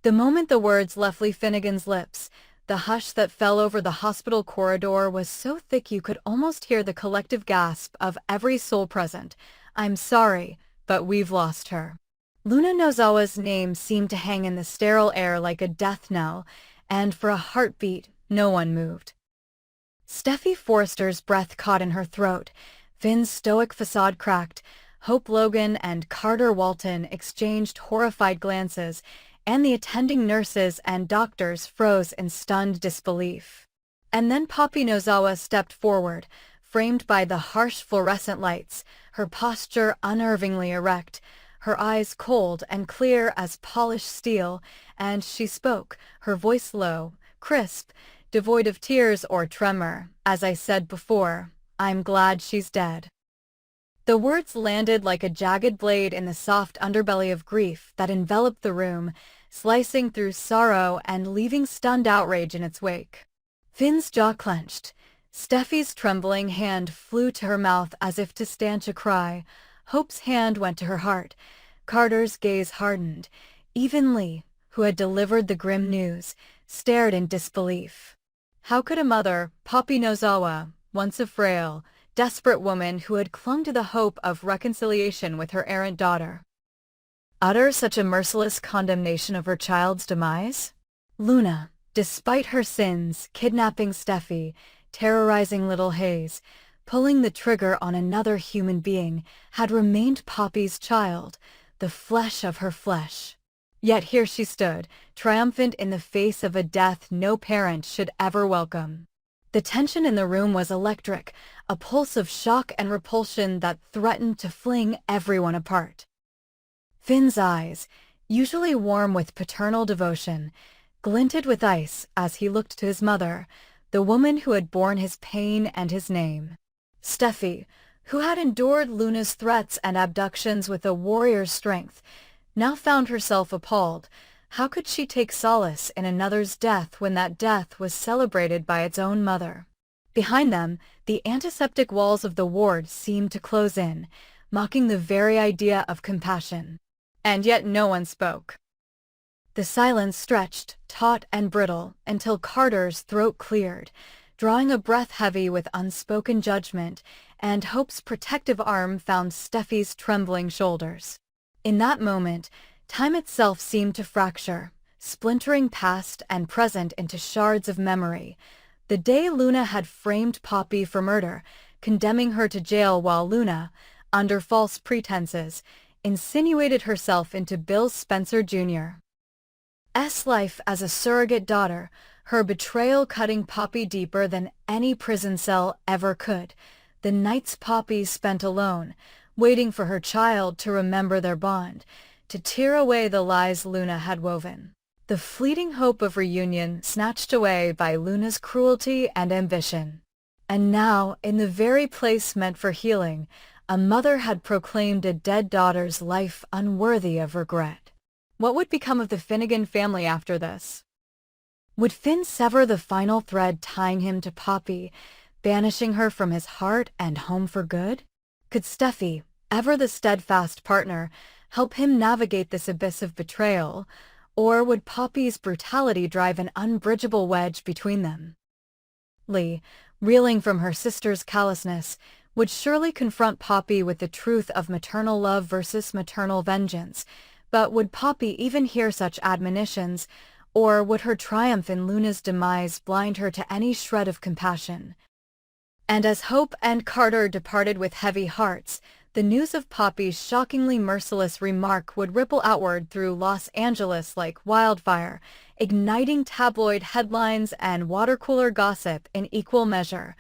The moment the words left Lee Finnegan's lips, the hush that fell over the hospital corridor was so thick you could almost hear the collective gasp of every soul present. "I'm sorry, but we've lost her." Luna Nozawa's name seemed to hang in the sterile air like a death knell, and for a heartbeat, no one moved. Steffi Forrester's breath caught in her throat. Finn's stoic facade cracked. Hope Logan and Carter Walton exchanged horrified glances, and the attending nurses and doctors froze in stunned disbelief. And then Poppy Nozawa stepped forward, framed by the harsh fluorescent lights, her posture unnervingly erect, her eyes cold and clear as polished steel, and she spoke, her voice low, crisp, devoid of tears or tremor. "As I said before, I'm glad she's dead." The words landed like a jagged blade in the soft underbelly of grief that enveloped the room, slicing through sorrow and leaving stunned outrage in its wake. Finn's jaw clenched. Steffi's trembling hand flew to her mouth as if to stanch a cry. Hope's hand went to her heart. Carter's gaze hardened. Even Lee, who had delivered the grim news, stared in disbelief. How could a mother, Poppy Nozawa, once a frail, desperate woman who had clung to the hope of reconciliation with her errant daughter, utter such a merciless condemnation of her child's demise? Luna, despite her sins, kidnapping Steffi, terrorizing little Hayes, pulling the trigger on another human being, had remained Poppy's child, the flesh of her flesh. Yet here she stood, triumphant in the face of a death no parent should ever welcome. The tension in the room was electric, a pulse of shock and repulsion that threatened to fling everyone apart. Finn's eyes, usually warm with paternal devotion, glinted with ice as he looked to his mother, the woman who had borne his pain and his name. Steffi, who had endured Luna's threats and abductions with a warrior's strength, now found herself appalled. How could she take solace in another's death when that death was celebrated by its own mother? Behind them, the antiseptic walls of the ward seemed to close in, mocking the very idea of compassion. And yet no one spoke. The silence stretched, taut and brittle, until Carter's throat cleared, drawing a breath heavy with unspoken judgment, and Hope's protective arm found Steffi's trembling shoulders. In that moment, time itself seemed to fracture, splintering past and present into shards of memory. The day Luna had framed Poppy for murder, condemning her to jail while Luna, under false pretenses, insinuated herself into Bill Spencer Jr. S. life as a surrogate daughter, her betrayal cutting Poppy deeper than any prison cell ever could. The nights Poppy spent alone, waiting for her child to remember their bond, to tear away the lies Luna had woven. The fleeting hope of reunion snatched away by Luna's cruelty and ambition. And now, in the very place meant for healing, a mother had proclaimed a dead daughter's life unworthy of regret. What would become of the Finnegan family after this? Would Finn sever the final thread tying him to Poppy, banishing her from his heart and home for good? Could Steffi, ever the steadfast partner, help him navigate this abyss of betrayal, or would Poppy's brutality drive an unbridgeable wedge between them? Lee, reeling from her sister's callousness, would surely confront Poppy with the truth of maternal love versus maternal vengeance, but would Poppy even hear such admonitions, or would her triumph in Luna's demise blind her to any shred of compassion? And as Hope and Carter departed with heavy hearts, the news of Poppy's shockingly merciless remark would ripple outward through Los Angeles like wildfire, igniting tabloid headlines and water-cooler gossip in equal measure,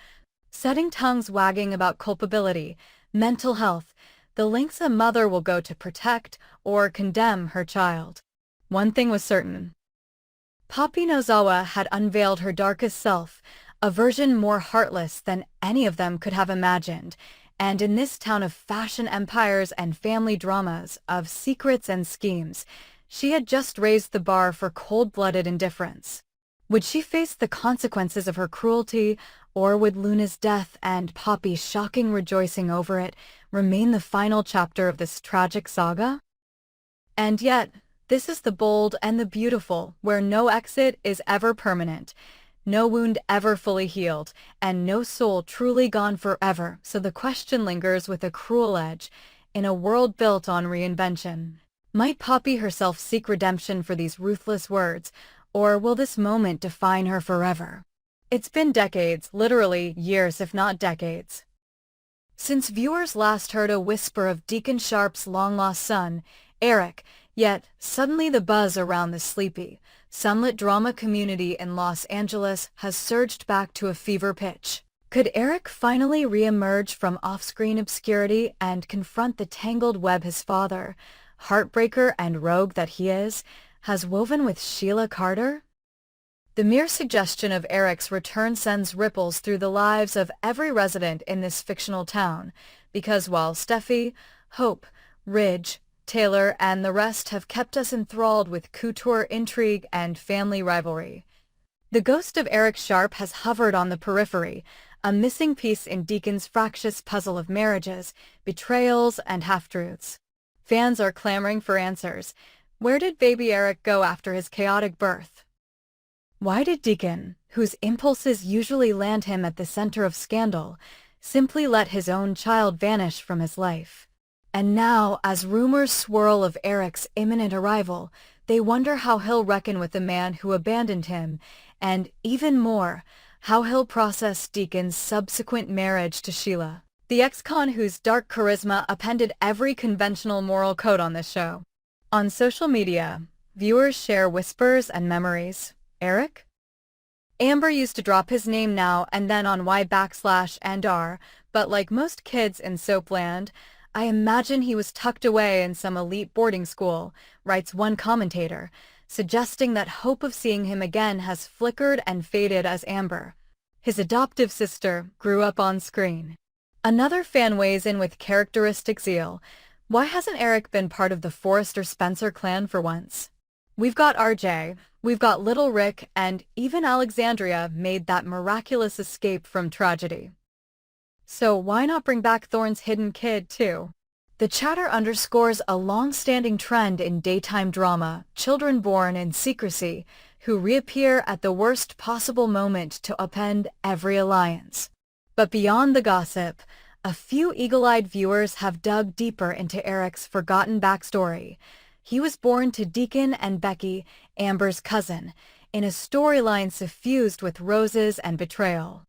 setting tongues wagging about culpability, mental health, the lengths a mother will go to protect or condemn her child. One thing was certain. Poppy Nozawa had unveiled her darkest self, a version more heartless than any of them could have imagined, and in this town of fashion empires and family dramas, of secrets and schemes, she had just raised the bar for cold-blooded indifference. Would she face the consequences of her cruelty, or would Luna's death and Poppy's shocking rejoicing over it remain the final chapter of this tragic saga? And yet, This is the bold and the beautiful, where no exit is ever permanent, no wound ever fully healed, and no soul truly gone forever, so the question lingers with a cruel edge, in a world built on reinvention. Might Poppy herself seek redemption for these ruthless words, or will this moment define her forever? It's been decades, literally years if not decades, since viewers last heard a whisper of Deacon Sharp's long-lost son, Eric, yet suddenly the buzz around the sleepy, sunlit drama community in Los Angeles has surged back to a fever pitch. Could Eric finally re-emerge from off-screen obscurity and confront the tangled web his father, heartbreaker and rogue that he is, has woven with Sheila Carter? The mere suggestion of Eric's return sends ripples through the lives of every resident in this fictional town, because while Steffi, Hope, Ridge, Taylor, and the rest have kept us enthralled with couture intrigue and family rivalry, the ghost of Eric Sharp has hovered on the periphery, a missing piece in Deacon's fractious puzzle of marriages, betrayals, and half-truths. Fans are clamoring for answers. Where did baby Eric go after his chaotic birth? Why did Deacon, whose impulses usually land him at the center of scandal, simply let his own child vanish from his life? And now, as rumors swirl of Eric's imminent arrival, they wonder how he'll reckon with the man who abandoned him, and, even more, how he'll process Deacon's subsequent marriage to Sheila, the ex-con whose dark charisma upended every conventional moral code on this show. On social media, viewers share whispers and memories. Eric? Amber used to drop his name now and then on Y/and R, but like most kids in Soapland, I imagine he was tucked away in some elite boarding school, writes one commentator, suggesting that hope of seeing him again has flickered and faded as Amber, his adoptive sister, grew up on screen. Another fan weighs in with characteristic zeal. Why hasn't Eric been part of the Forrester Spencer clan for once? We've got RJ, we've got Little Rick, and even Alexandria made that miraculous escape from tragedy. So why not bring back Thorne's hidden kid, too? The chatter underscores a long-standing trend in daytime drama, children born in secrecy, who reappear at the worst possible moment to upend every alliance. But beyond the gossip, a few eagle-eyed viewers have dug deeper into Eric's forgotten backstory. He was born to Deacon and Becky, Amber's cousin, in a storyline suffused with roses and betrayal.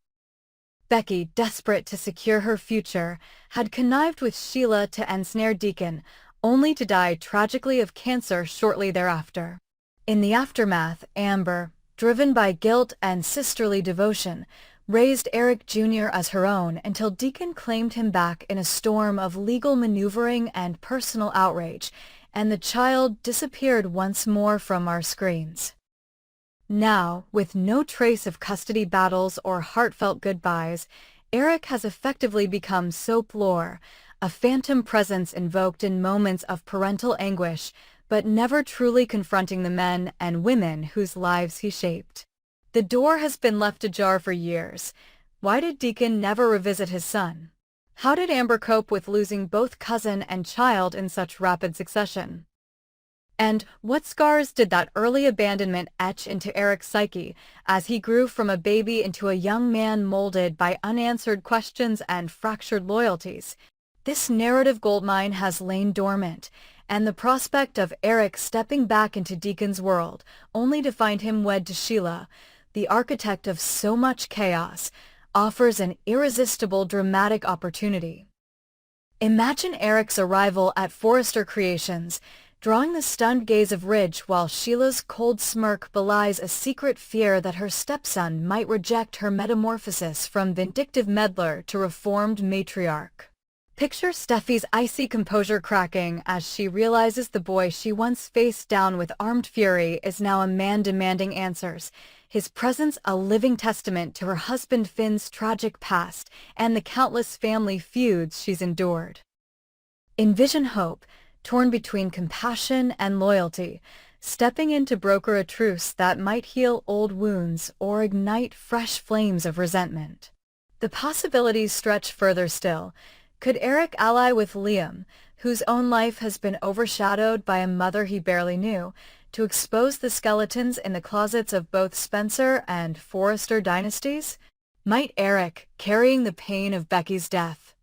Becky, desperate to secure her future, had connived with Sheila to ensnare Deacon, only to die tragically of cancer shortly thereafter. In the aftermath, Amber, driven by guilt and sisterly devotion, raised Eric Jr. as her own until Deacon claimed him back in a storm of legal maneuvering and personal outrage, and the child disappeared once more from our screens. Now, with no trace of custody battles or heartfelt goodbyes, Eric has effectively become soap lore, a phantom presence invoked in moments of parental anguish, but never truly confronting the men and women whose lives he shaped. The door has been left ajar for years. Why did Deacon never revisit his son? How did Amber cope with losing both cousin and child in such rapid succession? And what scars did that early abandonment etch into Eric's psyche as he grew from a baby into a young man molded by unanswered questions and fractured loyalties? This narrative goldmine has lain dormant, and the prospect of Eric stepping back into Deacon's world, only to find him wed to Sheila, the architect of so much chaos, offers an irresistible dramatic opportunity. Imagine Eric's arrival at Forrester Creations, drawing the stunned gaze of Ridge while Sheila's cold smirk belies a secret fear that her stepson might reject her metamorphosis from vindictive meddler to reformed matriarch. Picture Steffi's icy composure cracking as she realizes the boy she once faced down with armed fury is now a man demanding answers, his presence a living testament to her husband Finn's tragic past and the countless family feuds she's endured. Envision Hope, torn between compassion and loyalty, stepping in to broker a truce that might heal old wounds or ignite fresh flames of resentment. The possibilities stretch further still. Could Eric ally with Liam, whose own life has been overshadowed by a mother he barely knew, to expose the skeletons in the closets of both Spencer and Forrester dynasties? Might Eric, carrying the pain of Becky's death,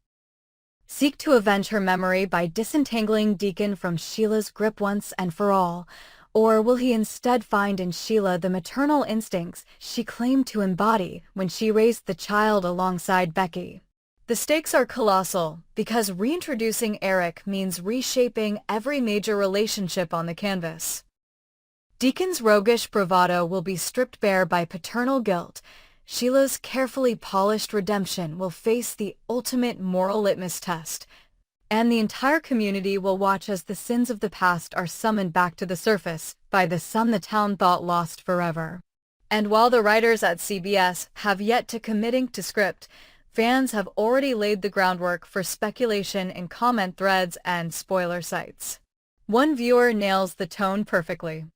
seek to avenge her memory by disentangling Deacon from Sheila's grip once and for all? Or will he instead find in Sheila the maternal instincts she claimed to embody when she raised the child alongside Becky? The stakes are colossal, because reintroducing Eric means reshaping every major relationship on the canvas. Deacon's roguish bravado will be stripped bare by paternal guilt. Sheila's carefully polished redemption will face the ultimate moral litmus test, and the entire community will watch as the sins of the past are summoned back to the surface by the son the town thought lost forever. And while the writers at CBS have yet to committing to script, fans have already laid the groundwork for speculation in comment threads and spoiler sites. One viewer nails the tone perfectly.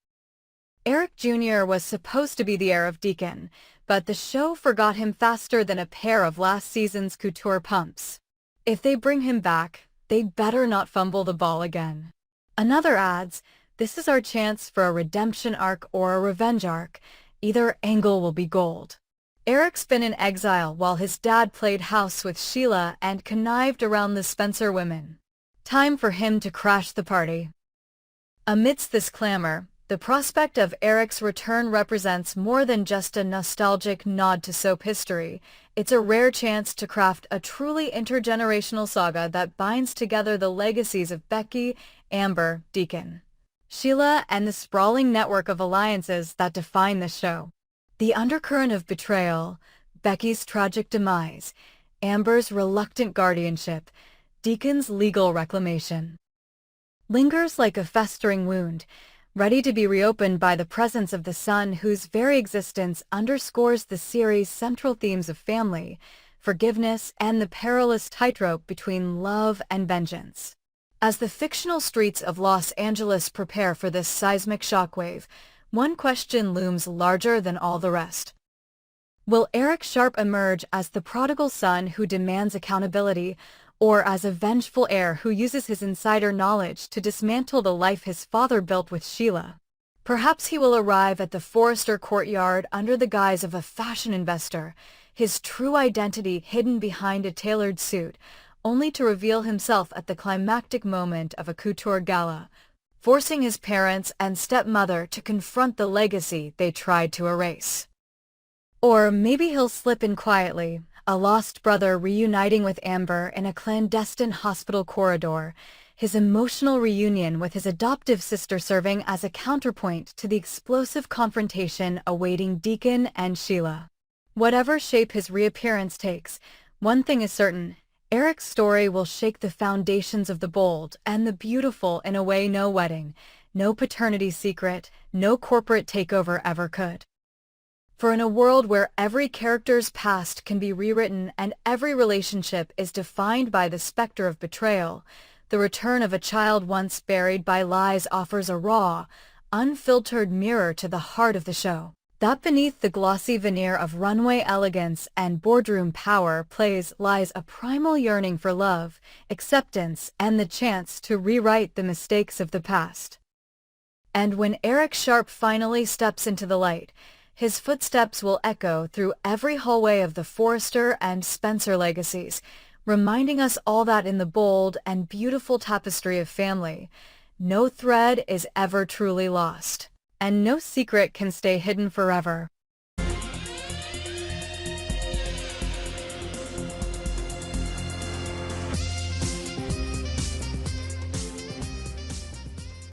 Eric Jr. was supposed to be the heir of Deacon, but the show forgot him faster than a pair of last season's couture pumps. If they bring him back, they'd better not fumble the ball again. Another adds, "This is our chance for a redemption arc or a revenge arc. Either angle will be gold." Eric's been in exile while his dad played house with Sheila and connived around the Spencer women. Time for him to crash the party. Amidst this clamor, the prospect of Eric's return represents more than just a nostalgic nod to soap history. It's a rare chance to craft a truly intergenerational saga that binds together the legacies of Becky, Amber, Deacon, Sheila, and the sprawling network of alliances that define the show. The undercurrent of betrayal, Becky's tragic demise, Amber's reluctant guardianship, Deacon's legal reclamation, lingers like a festering wound, ready to be reopened by the presence of the son whose very existence underscores the series' central themes of family, forgiveness, and the perilous tightrope between love and vengeance. As the fictional streets of Los Angeles prepare for this seismic shockwave, one question looms larger than all the rest. Will Eric Sharp emerge as the prodigal son who demands accountability, or as a vengeful heir who uses his insider knowledge to dismantle the life his father built with Sheila? Perhaps he will arrive at the Forrester courtyard under the guise of a fashion investor, his true identity hidden behind a tailored suit, only to reveal himself at the climactic moment of a couture gala, forcing his parents and stepmother to confront the legacy they tried to erase. Or maybe he'll slip in quietly, a lost brother reuniting with Amber in a clandestine hospital corridor, his emotional reunion with his adoptive sister serving as a counterpoint to the explosive confrontation awaiting Deacon and Sheila. Whatever shape his reappearance takes, one thing is certain: Eric's story will shake the foundations of the bold and the beautiful in a way no wedding, no paternity secret, no corporate takeover ever could. For in a world where every character's past can be rewritten and every relationship is defined by the specter of betrayal, the return of a child once buried by lies offers a raw, unfiltered mirror to the heart of the show. That beneath the glossy veneer of runway elegance and boardroom power lies a primal yearning for love, acceptance, and the chance to rewrite the mistakes of the past. And when Eric Sharp finally steps into the light, his footsteps will echo through every hallway of the Forrester and Spencer legacies, reminding us all that in the bold and beautiful tapestry of family, no thread is ever truly lost, and no secret can stay hidden forever.